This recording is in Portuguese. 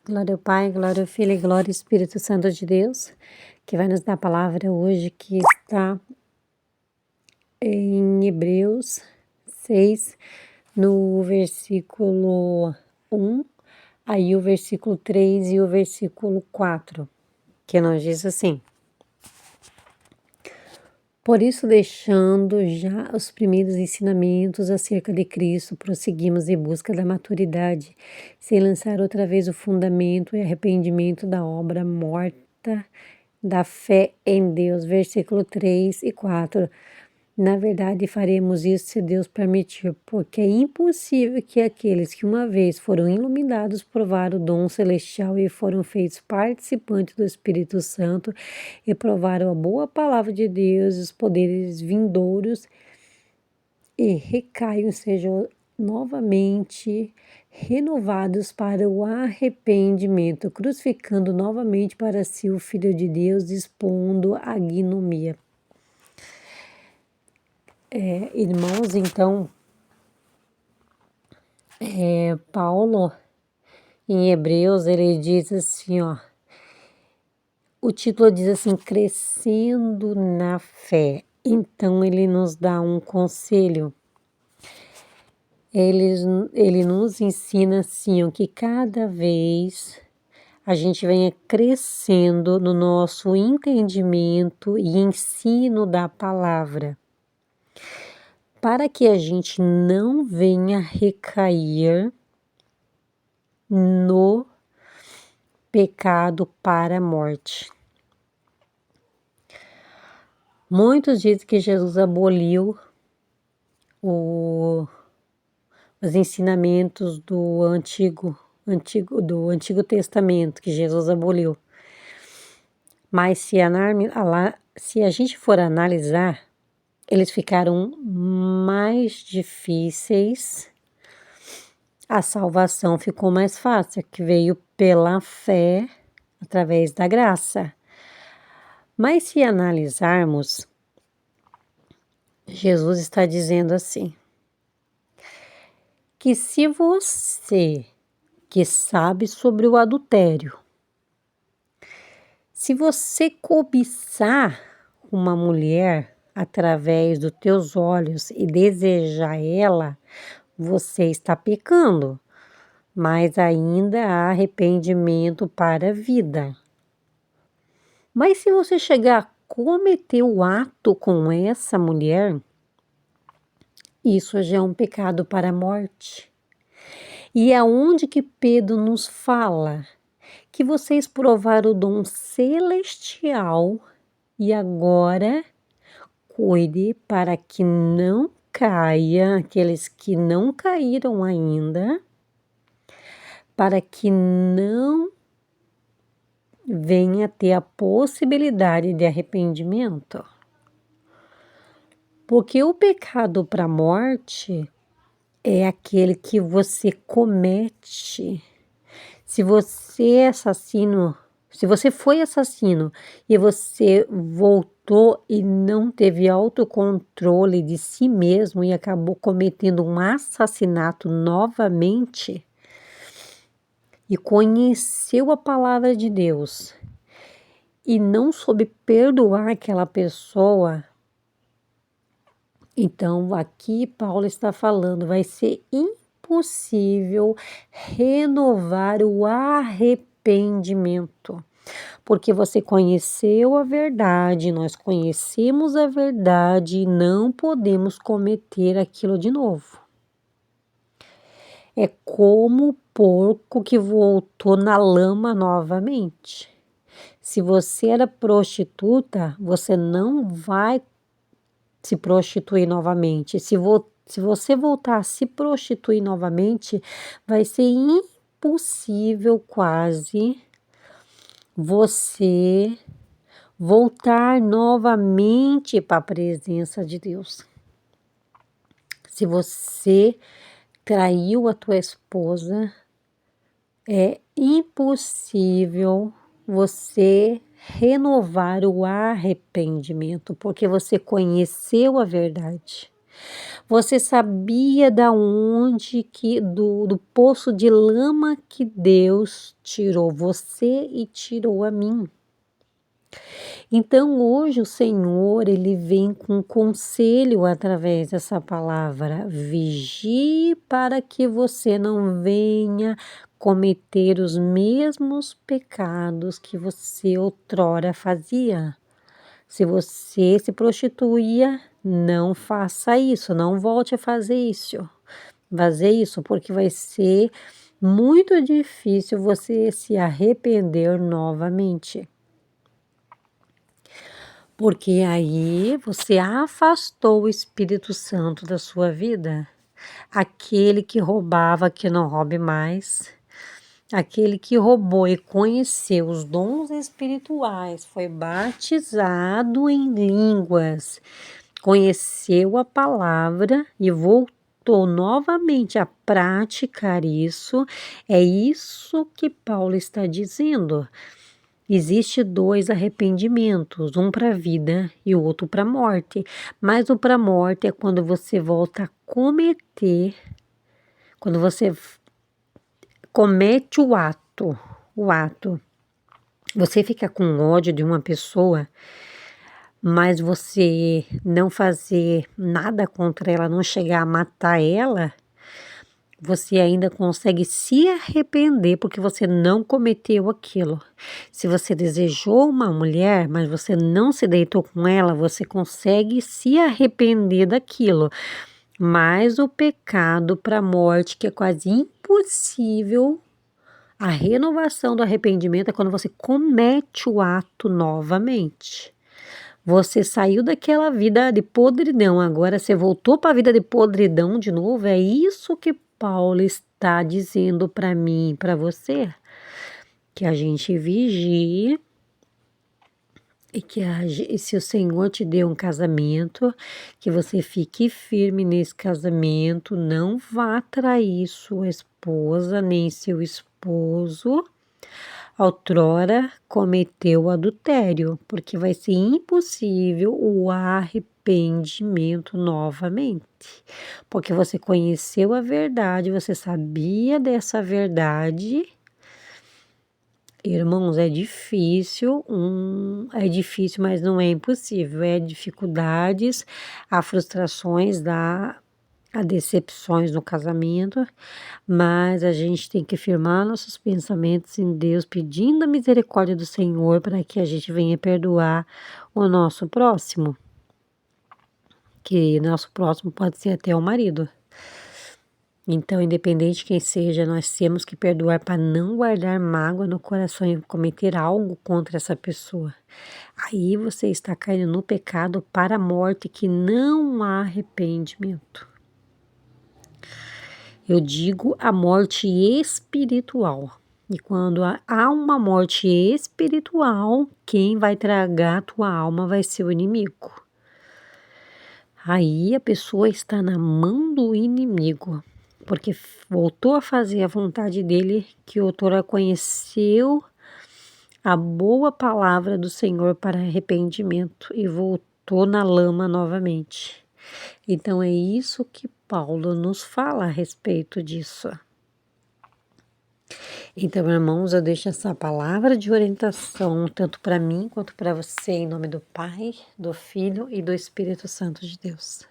Glória ao Pai, glória ao Filho e glória ao Espírito Santo de Deus, que vai nos dar a palavra hoje, que está em Hebreus 6, no versículo 1, aí o versículo 3 e o versículo 4, que nos diz assim: Por isso, deixando já os primeiros ensinamentos acerca de Cristo, prosseguimos em busca da maturidade, sem lançar outra vez o fundamento e arrependimento da obra morta da fé em Deus. Versículo 3 e 4. Na verdade, faremos isso se Deus permitir, porque é impossível que aqueles que uma vez foram iluminados provaram o dom celestial e foram feitos participantes do Espírito Santo e provaram a boa palavra de Deus, os poderes vindouros e recaiam, sejam novamente renovados para o arrependimento, crucificando novamente para si o Filho de Deus, expondo a ignomia. Irmãos, então, Paulo, em Hebreus, ele diz assim, o título diz assim, crescendo na fé. Então, ele nos dá um conselho, ele nos ensina assim, que cada vez a gente venha crescendo no nosso entendimento e ensino da palavra, para que a gente não venha recair no pecado para a morte. Muitos dizem que Jesus aboliu os ensinamentos do Antigo Testamento, que Jesus aboliu. Mas se a gente for analisar, eles ficaram mais difíceis, a salvação ficou mais fácil, que veio pela fé, através da graça. Mas se analisarmos, Jesus está dizendo assim, que se você que sabe sobre o adultério, se você cobiçar uma mulher através dos teus olhos e desejar ela, você está pecando, mas ainda há arrependimento para a vida. Mas se você chegar a cometer o ato com essa mulher, isso já é um pecado para a morte. E é onde que Pedro nos fala que vocês provaram o dom celestial e agora cuide para que não caia aqueles que não caíram ainda, para que não venha ter a possibilidade de arrependimento. Porque o pecado para a morte é aquele que você comete. Se você foi assassino e você voltou e não teve autocontrole de si mesmo e acabou cometendo um assassinato novamente e conheceu a palavra de Deus e não soube perdoar aquela pessoa, então aqui Paulo está falando, vai ser impossível renovar o arrependimento, porque você conheceu a verdade, nós conhecemos a verdade e não podemos cometer aquilo de novo. É como o porco que voltou na lama novamente. Se você era prostituta, você não vai se prostituir novamente. Se você voltar a se prostituir novamente, vai ser impossível quase você voltar novamente para a presença de Deus. Se você traiu a tua esposa, é impossível você renovar o arrependimento, porque você conheceu a verdade. Você sabia da onde que do poço de lama que Deus tirou você e tirou a mim. Então hoje o Senhor, ele vem com conselho através dessa palavra: vigie para que você não venha cometer os mesmos pecados que você outrora fazia. Se você se prostituía, não faça isso, não volte a fazer isso, porque vai ser muito difícil você se arrepender novamente. Porque aí você afastou o Espírito Santo da sua vida. Aquele que roubava, que não roube mais. Aquele que roubou e conheceu os dons espirituais, foi batizado em línguas, conheceu a palavra e voltou novamente a praticar isso. É isso que Paulo está dizendo. Existe dois arrependimentos, um para a vida e o outro para a morte. Mas o para a morte é quando você volta a cometer, quando você comete o ato. Você fica com ódio de uma pessoa, mas você não fazer nada contra ela, não chegar a matar ela, você ainda consegue se arrepender porque você não cometeu aquilo. Se você desejou uma mulher, mas você não se deitou com ela, você consegue se arrepender daquilo. Mas o pecado para a morte, que é quase impossível, a renovação do arrependimento é quando você comete o ato novamente. Você saiu daquela vida de podridão, agora você voltou para a vida de podridão de novo. É isso que Paulo está dizendo para mim e para você. Que a gente vigie e que se o Senhor te deu um casamento, que você fique firme nesse casamento, não vá trair sua esposa nem seu esposo. Outrora cometeu adultério, porque vai ser impossível o arrependimento novamente, porque você conheceu a verdade, você sabia dessa verdade. Irmãos, é difícil, mas não é impossível. É dificuldades, há frustrações, há decepções no casamento, mas a gente tem que firmar nossos pensamentos em Deus, pedindo a misericórdia do Senhor para que a gente venha perdoar o nosso próximo, que nosso próximo pode ser até o marido. Então, independente de quem seja, nós temos que perdoar para não guardar mágoa no coração e cometer algo contra essa pessoa. Aí você está caindo no pecado para a morte, que não há arrependimento. Eu digo a morte espiritual. E quando há uma morte espiritual, quem vai tragar a tua alma vai ser o inimigo. Aí a pessoa está na mão do inimigo, porque voltou a fazer a vontade dele, que outrora conheceu a boa palavra do Senhor para arrependimento e voltou na lama novamente. Então é isso que Paulo nos fala a respeito disso. Então, irmãos, eu deixo essa palavra de orientação tanto para mim quanto para você, em nome do Pai, do Filho e do Espírito Santo de Deus.